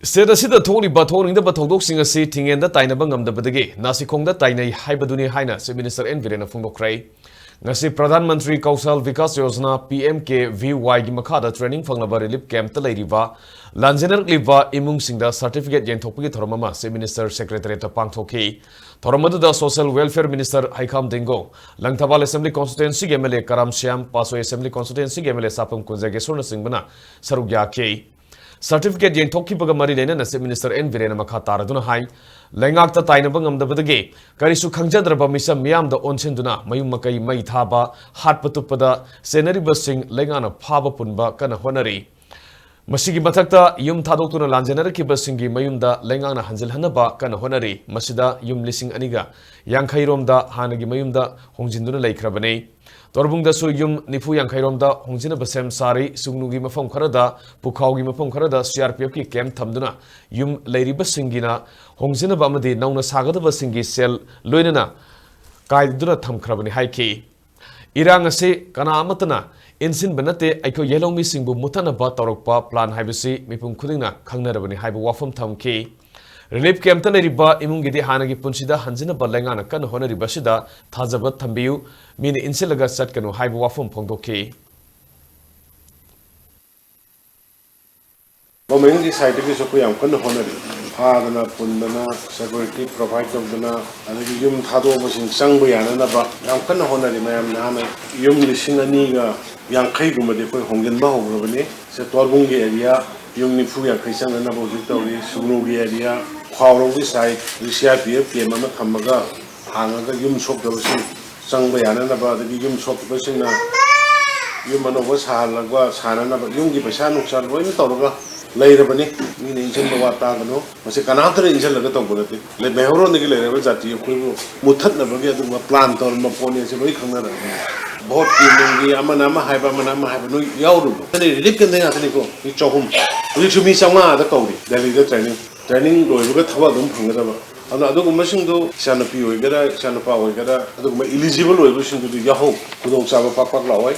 State asida thokliba thokhanningdaba thoudok singa si Thingen Da Tainaba Ngamdabadagi Nasikhongda Tainei Haiba haina Chief Minister N Biren fongdokkhre ngasi Pradhan Mantri Kausal Vikas Yojana PMKVY gi makhada training fanglaba relief camp ta leiriba lanjenar liba imung singda certificate yenthokpagi thoromama Chief Minister Secretary ta pangthokhi thoromaduda Social Welfare Minister Haikam Dingo Langthawal Assembly Constituency gi MLA Karam Syam Pasoi Assembly Constituency gi MLA Sapam Kunjage Surna Singbana sarugya ke Certificate yen thoki baga mari lena na Chief Minister N Biren makha taraduna hai lengak ta Tainaba Ngamdabadagi karisu khangjadraba misam miyam da onsenduna mayum makai mai thaba hat patupada senari basing lengana phaba punba kana honari masigi mathakta yum thadoktuna lanjenar ki basingi mayumda lengana hanjil hanaba kana honari masida yum lising aniga yankhairom hanagi mayumda hongjinduna laikhrabane Torbungda su yum nifu yankhairom hongjina basem sari sungnugi mafam kharada pukhaugi mafam kharada CRPF ki camp thamduna yum leiriba singina hongjina bamadi nauna sagadaba singi sel loinana kaiduna thamkhrabani haiki irang ase kana amatana insin banate aiko yelomi singbu mutana ba torokpa plan haibasi mipum khudingna khangnarabani haibu wafam thamki Relief camp ta leriba imungidi hanagi punsida hanjina balengana kan honari basida thajabat thambiu min insilaga satkanu haibu wafum phongdokhi Government di side ki soku yam kan honari phadana pundana security provide tawdana adagi yum thado masing sangbu yana na ba yam kan honari mayam na yum lising ani ga yang khai gumade koi honggen ba hogrobani se torbungi area yum ni fu yang khai sang na bo jitawri sugnugi area Khawrong di side CRPF PM ama thamaga hangaga yum shop dabasi sangba yana na ba adagi yum shop dabasi na yum anoba sahalagwa sana na ba yum gi paisa nuksan loina tawraga leirabani mini injan ba wata gano mase kanatra injan laga tawbonati le mehoro nigi leiraba jati khoi muthat na bagi adu plan tor ma pone se loi khangna ra बहुत team ama nama haiba no yauru tani relief kan denga tani ko ni chohum ri chumi sanga da kauri delhi da training loibuga thaba dum phangada ba ana adu gumma sing do sana pi oi gara sana pa oi gara adu gumma eligible oi bu sing do yaho kudong sa ba pak lawai